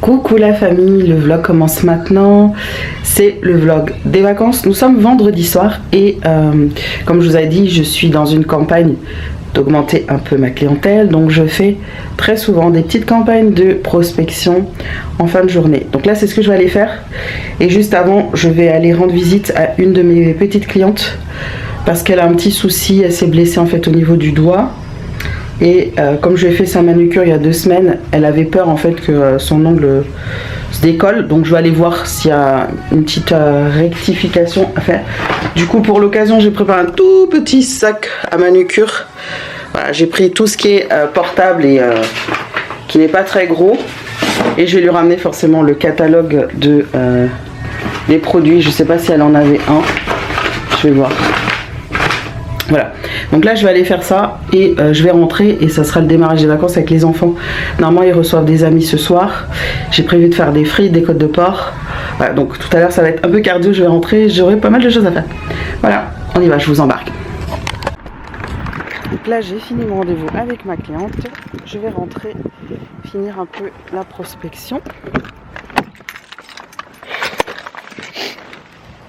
Coucou la famille, le vlog commence maintenant. C'est le vlog des vacances. Nous sommes vendredi soir et comme je vous ai dit, je suis dans une campagne d'augmenter un peu ma clientèle. Donc je fais très souvent des petites campagnes de prospection en fin de journée. Donc là c'est ce que je vais aller faire. Et juste avant, je vais aller rendre visite à une de mes petites clientes parce qu'elle a un petit souci. Elle s'est blessée en fait au niveau du doigt. Et comme je lui ai fait sa manucure il y a 2 semaines, elle avait peur en fait que son ongle se décolle. Donc je vais aller voir s'il y a une petite rectification à faire. Du coup pour l'occasion j'ai préparé un tout petit sac à manucure. Voilà, j'ai pris tout ce qui est portable et qui n'est pas très gros. Et je vais lui ramener forcément le catalogue de, des produits. Je sais pas si elle en avait un. Je vais voir. Voilà, donc là je vais aller faire ça et je vais rentrer et ça sera le démarrage des vacances avec les enfants. Normalement ils reçoivent des amis ce soir. J'ai prévu de faire des frites, des côtes de porc. Voilà, donc tout à l'heure ça va être un peu cardio, je vais rentrer, j'aurai pas mal de choses à faire. Voilà, on y va, je vous embarque. Donc là j'ai fini mon rendez-vous avec ma cliente. Je vais rentrer, finir un peu la prospection.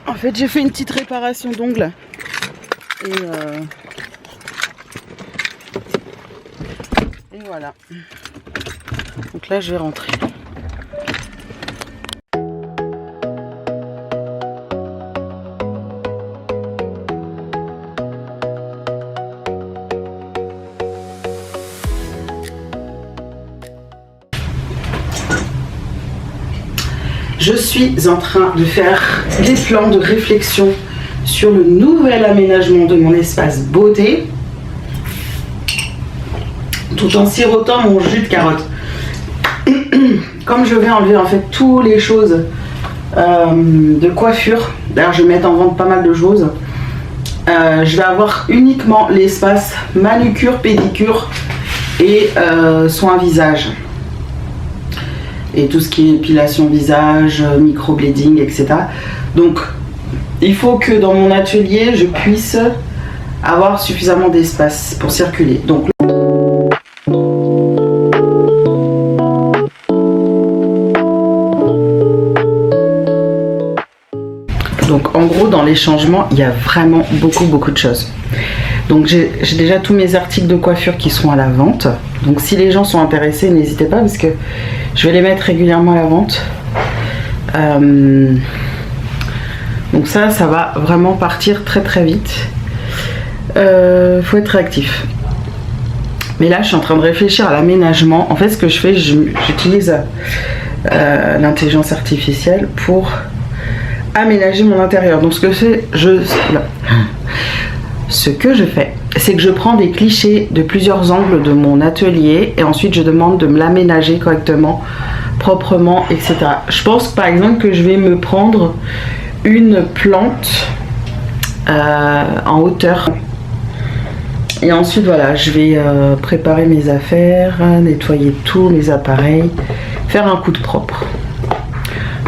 En fait j'ai fait une petite réparation d'ongles. Et voilà. Donc là je vais rentrer. Je suis en train de faire des plans de réflexion sur le nouvel aménagement de mon espace beauté, tout en sirotant mon jus de carotte. Comme je vais enlever en fait toutes les choses de coiffure, d'ailleurs je vais mettre en vente pas mal de choses, je vais avoir uniquement l'espace manucure, pédicure et soins visage. Et tout ce qui est épilation visage, microblading, etc. Donc il faut que dans mon atelier, je puisse avoir suffisamment d'espace pour circuler. Donc en gros, dans les changements, il y a vraiment beaucoup de choses. Donc j'ai déjà tous mes articles de coiffure qui seront à la vente. Donc si les gens sont intéressés, n'hésitez pas parce que je vais les mettre régulièrement à la vente. Donc ça va vraiment partir très vite. Faut être réactif. Mais là, je suis en train de réfléchir à l'aménagement. En fait, ce que je fais, j'utilise l'intelligence artificielle pour aménager mon intérieur. Donc ce que je fais, c'est que je prends des clichés de plusieurs angles de mon atelier et ensuite je demande de me l'aménager correctement, proprement, etc. Je pense par exemple que je vais me prendre une plante en hauteur et ensuite voilà, je vais préparer mes affaires, nettoyer tous mes appareils, faire un coup de propre.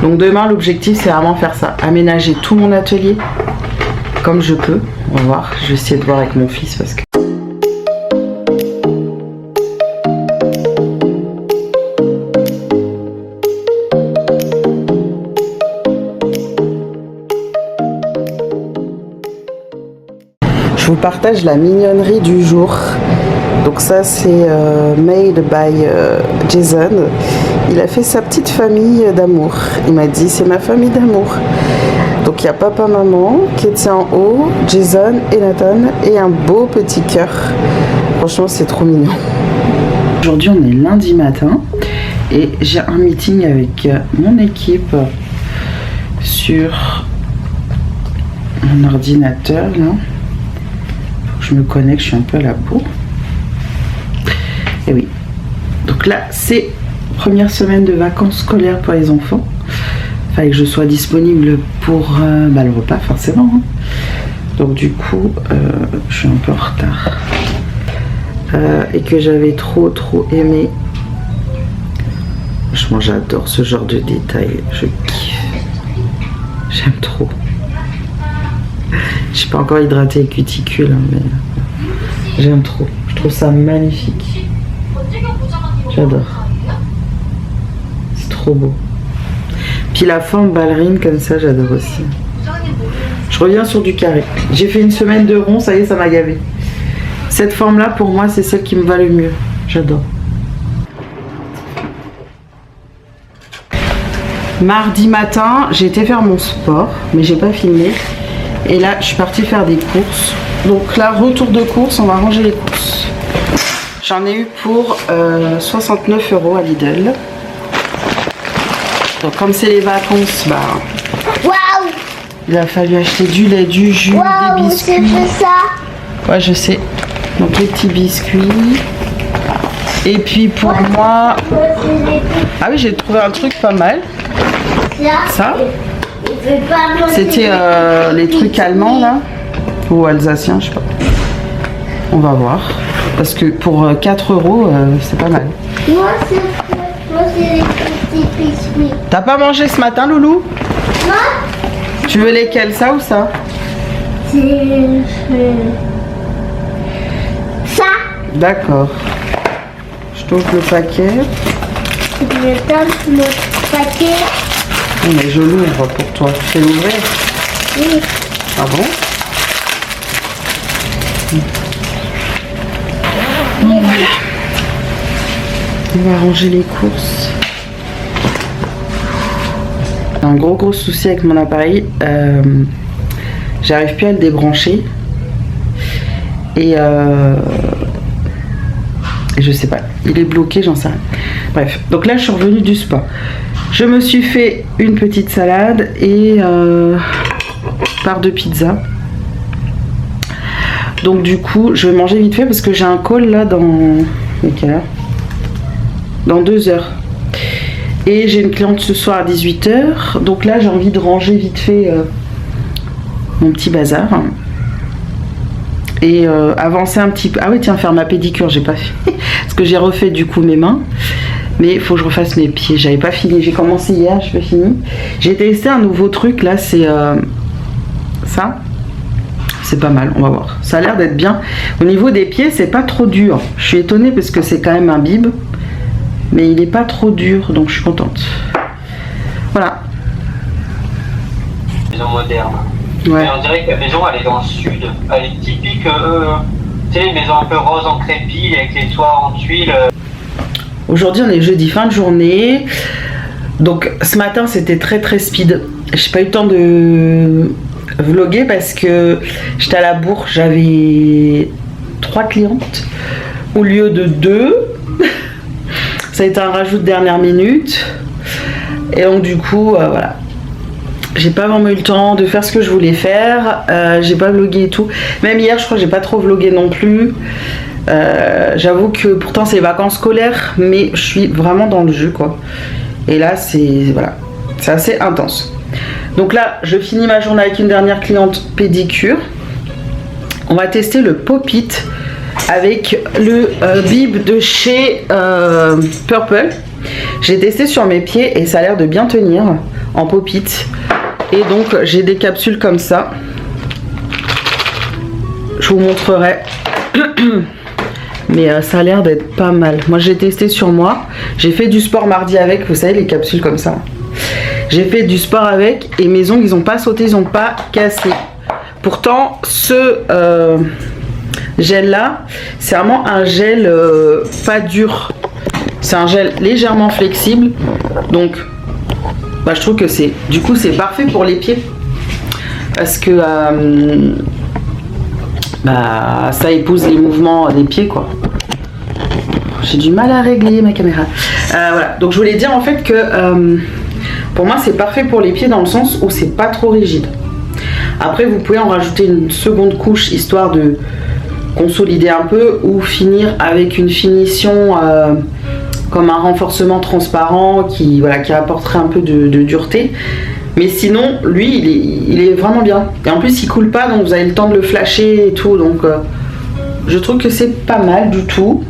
Donc demain l'objectif c'est vraiment faire ça, aménager tout mon atelier comme je peux. On va voir, je vais essayer de voir avec mon fils parce que je vous partage la mignonnerie du jour. Donc ça c'est made by Jason. Il a fait sa petite famille d'amour. Il m'a dit c'est ma famille d'amour. Donc il y a papa, maman qui est en haut, Jason et Nathan et un beau petit cœur. Franchement c'est trop mignon. Aujourd'hui on est lundi matin et j'ai un meeting avec mon équipe sur mon ordinateur là. Je me connecte, je suis un peu à la bourre. Et oui, donc là c'est première semaine de vacances scolaires pour les enfants. Il fallait que je sois disponible pour le repas forcément. Hein. Donc du coup je suis un peu en retard. Et que j'avais trop aimé. Franchement j'adore ce genre de détails. Je kiffe. J'aime trop. Je suis pas encore hydraté les cuticules, hein, mais j'aime trop. Je trouve ça magnifique. J'adore. C'est trop trop beau. Puis la forme ballerine comme ça, j'adore aussi. Je reviens sur du carré. J'ai fait une semaine de rond, ça y est, ça m'a gavé. Cette forme-là, pour moi, c'est celle qui me va le mieux. J'adore. Mardi matin, j'ai été faire mon sport, mais j'ai pas filmé. Et là, je suis partie faire des courses. Donc là, retour de course, on va ranger les courses. J'en ai eu pour 69 € à Lidl. Donc comme c'est les vacances, bah... Waouh! Il a fallu acheter du lait, du jus, des biscuits. C'est ça? Ouais, je sais. Donc les petits biscuits. Et puis pour moi... Ah oui, j'ai trouvé un truc pas mal. Ça, c'était les trucs allemands là. Ou alsaciens, je sais pas. On va voir. Parce que pour 4 €, c'est pas mal. Moi, c'est les petits biscuits. T'as pas mangé ce matin, Loulou? Moi, Tu veux lesquels, ça ou ça? c'est ça. D'accord. Je t'ouvre le paquet. Je donne le paquet. Oh, mais je l'ouvre pour toi. Tu sais l'ouvrir? Oui. Ah bon? On va ranger les courses. J'ai un gros souci avec mon appareil. J'arrive plus à le débrancher. Et je sais pas. Il est bloqué, j'en sais rien. Bref. Donc là, je suis revenue du spa. Je me suis fait une petite salade et part de pizza. Donc du coup, je vais manger vite fait parce que j'ai un call là dans... quelle heure? Dans 2 heures. Et j'ai une cliente ce soir à 18 h. Donc là, j'ai envie de ranger vite fait mon petit bazar. Et avancer un petit peu. Ah oui, tiens, faire ma pédicure, j'ai pas fait. Parce que j'ai refait du coup mes mains. Mais il faut que je refasse mes pieds. J'avais pas fini. J'ai commencé hier, je pas fini. J'ai testé un nouveau truc là, c'est ça. C'est pas mal, on va voir. Ça a l'air d'être bien. Au niveau des pieds, c'est pas trop dur. Je suis étonnée parce que c'est quand même un bib. Mais il est pas trop dur, donc je suis contente. Voilà. Maison moderne. Ouais. Mais on dirait que la maison, elle est dans le sud. Elle est typique, tu sais, une maison un peu rose en crépi avec les toits en tuiles. Aujourd'hui, on est jeudi, fin de journée. Donc, ce matin, c'était très speed. J'ai pas eu le temps de vlogger parce que j'étais à la bourre. J'avais 3 clientes au lieu de 2. Ça a été un rajout de dernière minute. Et donc, du coup, voilà. J'ai pas vraiment eu le temps de faire ce que je voulais faire. J'ai pas vlogué et tout. Même hier, je crois que j'ai pas trop vlogué non plus. J'avoue que pourtant c'est les vacances scolaires, mais je suis vraiment dans le jeu quoi. Et là c'est voilà, c'est assez intense. Donc là je finis ma journée avec une dernière cliente pédicure. On va tester le pop-it avec le bib de chez Purple. J'ai testé sur mes pieds et ça a l'air de bien tenir en pop-it. Et donc j'ai des capsules comme ça. Je vous montrerai. Mais ça a l'air d'être pas mal. Moi j'ai testé sur moi. J'ai fait du sport mardi avec, vous savez les capsules comme ça. J'ai fait du sport avec et mes ongles ils ont pas sauté, ils ont pas cassé. Pourtant ce gel là, c'est vraiment un gel pas dur. C'est un gel légèrement flexible. Donc bah, je trouve que c'est du coup c'est parfait pour les pieds. Parce que bah, ça épouse les mouvements des pieds quoi. J'ai du mal à régler ma caméra. Voilà, donc je voulais dire en fait que pour moi c'est parfait pour les pieds dans le sens où c'est pas trop rigide. Après vous pouvez en rajouter une seconde couche histoire de consolider un peu ou finir avec une finition comme un renforcement transparent qui, voilà, qui apporterait un peu de dureté. Mais sinon, lui, il est vraiment bien. Et en plus, il coule pas, donc vous avez le temps de le flasher et tout. Donc, je trouve que c'est pas mal du tout.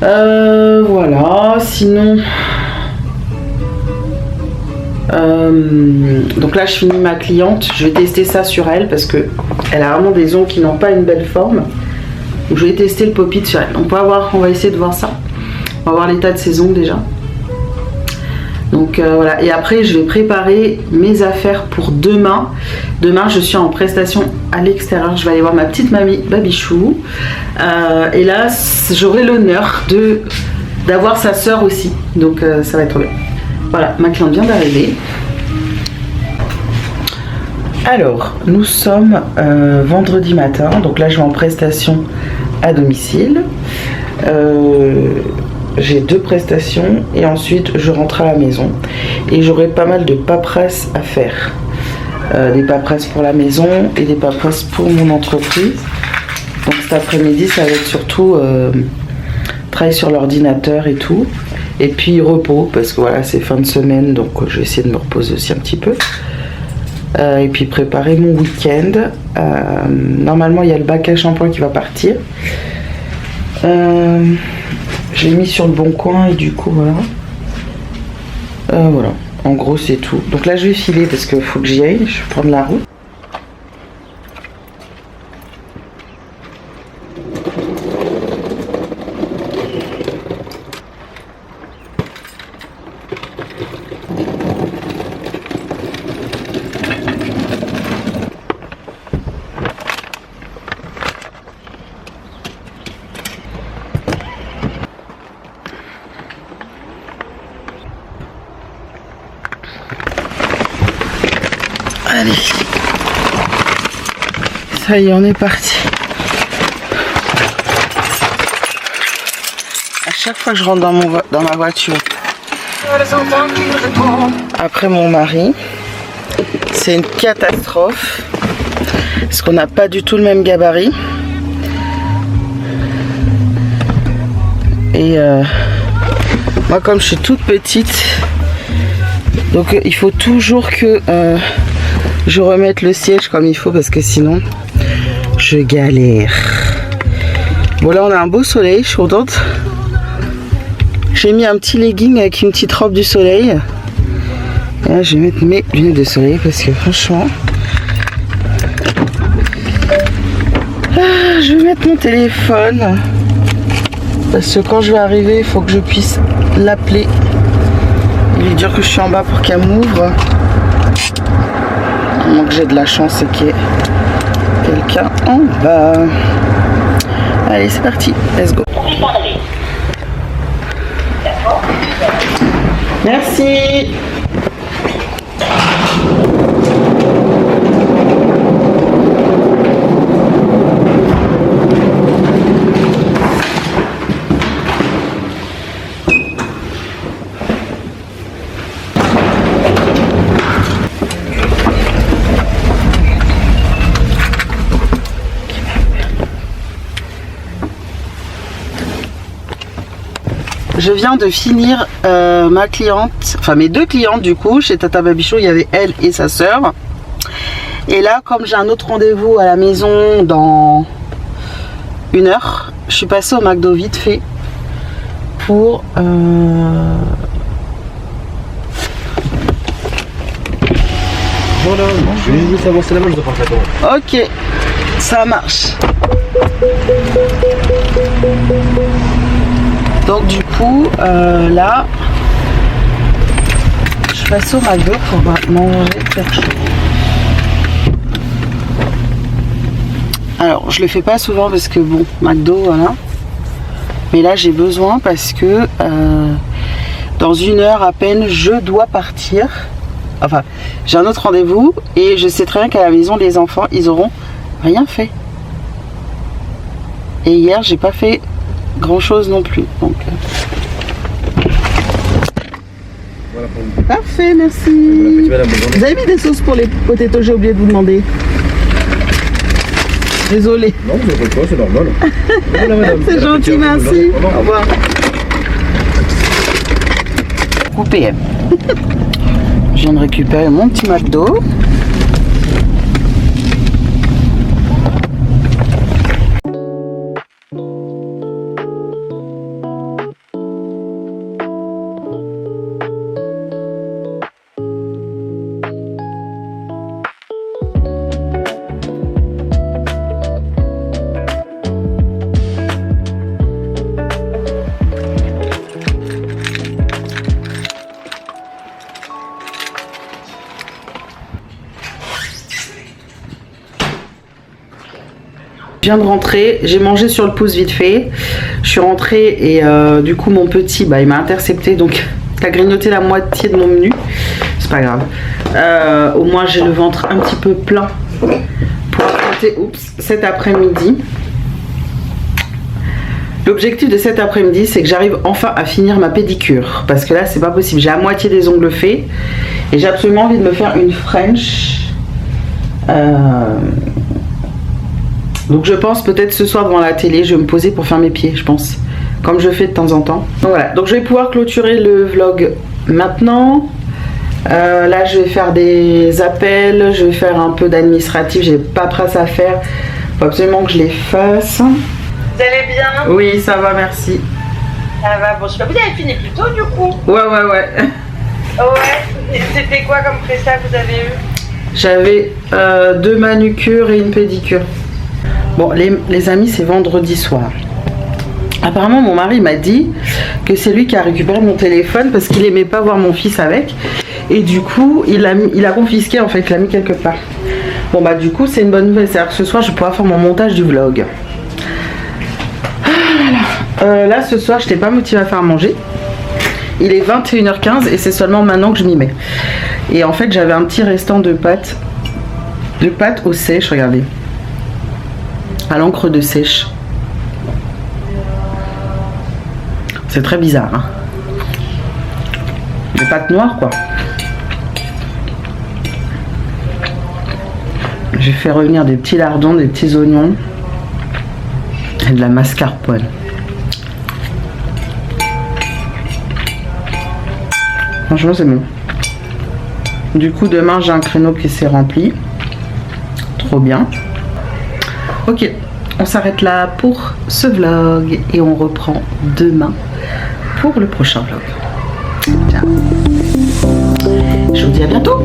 Voilà. Sinon... donc là, je finis ma cliente. Je vais tester ça sur elle parce que elle a vraiment des ongles qui n'ont pas une belle forme. Donc, je vais tester le pop-it sur elle. On va essayer de voir ça. On va voir l'état de ses ongles déjà. Donc voilà, et après je vais préparer mes affaires pour demain. Demain je suis en prestation à l'extérieur, je vais aller voir ma petite mamie Babichou. Et là j'aurai l'honneur d'avoir sa soeur aussi, donc ça va être bien. Voilà, ma cliente vient d'arriver. Alors, nous sommes vendredi matin, donc là je vais en prestation à domicile. J'ai 2 prestations et ensuite je rentre à la maison et j'aurai pas mal de paperasse à faire. Des paperasses pour la maison et des paperasses pour mon entreprise. Donc cet après-midi ça va être surtout travail sur l'ordinateur et tout. Et puis repos parce que voilà c'est fin de semaine, donc je vais essayer de me reposer aussi un petit peu. Et puis préparer mon week-end. Normalement il y a le bac à shampoing qui va partir. Je l'ai mis sur le bon coin et du coup voilà. Voilà, en gros c'est tout. Donc là je vais filer parce qu'il faut que j'y aille, je vais prendre la route. Allez, ça y est, on est parti. À chaque fois que je rentre dans ma voiture, après mon mari, c'est une catastrophe parce qu'on n'a pas du tout le même gabarit. Et moi, comme je suis toute petite, donc il faut toujours que je remette le siège comme il faut parce que sinon je galère. Bon là on a un beau soleil, je suis contente. J'ai mis un petit legging avec une petite robe du soleil. Et là je vais mettre mes lunettes de soleil parce que franchement je vais mettre mon téléphone parce que quand je vais arriver il faut que je puisse l'appeler et lui dire que je suis en bas pour qu'elle m'ouvre. À moins que j'ai de la chance et qu'il y ait quelqu'un en bas. Allez, c'est parti, let's go. Merci. Je viens de finir ma cliente, enfin mes 2 clientes du coup, chez Tata Babichou, il y avait elle et sa sœur. Et là, comme j'ai un autre rendez-vous à la maison dans 1 heure, je suis passée au McDo vite fait pour... Voilà, je vais juste avancer la main, je dois faire ça. Ok, ça marche. Donc du coup, là, je passe au McDo pour manger quelque chose. Alors, je le fais pas souvent parce que bon, McDo, voilà. Mais là, j'ai besoin parce que dans 1 heure à peine, je dois partir. Enfin, j'ai un autre rendez-vous et je sais très bien qu'à la maison, les enfants, ils auront rien fait. Et hier, j'ai pas fait grand chose non plus. Donc, Voilà pour vous. parfait, merci. Bon appétit, madame, bonne journée. Vous avez mis des sauces pour les potatoes, j'ai oublié de vous demander. Désolée. Non, vous n'avez pas le choix, c'est normal. Voilà, madame. C'est Bon gentil, appétit, merci. bonne journée. Au revoir. Coupé. Je viens de récupérer mon petit McDo. Je viens de rentrer, j'ai mangé sur le pouce vite fait. Je suis rentrée et du coup mon petit, bah, il m'a intercepté, donc t'as grignoté la moitié de mon menu. C'est pas grave. Au moins j'ai le ventre un petit peu plein pour affronter cet après-midi. L'objectif de cet après-midi, c'est que j'arrive enfin à finir ma pédicure. Parce que là, c'est pas possible. J'ai la moitié des ongles faits. Et j'ai absolument envie de me faire une French. Donc je pense peut-être ce soir devant la télé, je vais me poser pour faire mes pieds, je pense. Comme je fais de temps en temps. Donc voilà. Donc je vais pouvoir clôturer le vlog maintenant. Là, je vais faire des appels. Je vais faire un peu d'administratif. J'ai pas paperasse à faire. Faut absolument que je les fasse. Vous allez bien? Oui, ça va, merci. Ça va, bon, je sais pas, vous avez fini plus tôt du coup? Ouais. Ouais, c'était quoi comme prestat que vous avez eu? J'avais 2 manucures et une pédicure. Bon, les amis, c'est vendredi soir. Apparemment, mon mari m'a dit que c'est lui qui a récupéré mon téléphone parce qu'il aimait pas voir mon fils avec. Et du coup, il a confisqué, en fait, il l'a mis quelque part. Bon, bah du coup, c'est une bonne nouvelle. C'est-à-dire que ce soir, je pourrai faire mon montage du vlog. Là ce soir je n'étais pas motivée à faire manger. Il est 21h15 et c'est seulement maintenant que je m'y mets. Et en fait j'avais un petit restant de pâtes au sèche, regardez, à l'encre de sèche. C'est très bizarre, hein. Des pâtes noires quoi. J'ai fait revenir des petits lardons, des petits oignons et de la mascarpone. Franchement c'est bon. Du coup demain j'ai un créneau qui s'est rempli. Trop bien. Ok, on s'arrête là pour ce vlog et on reprend demain pour le prochain vlog. Ciao. Je vous dis à bientôt.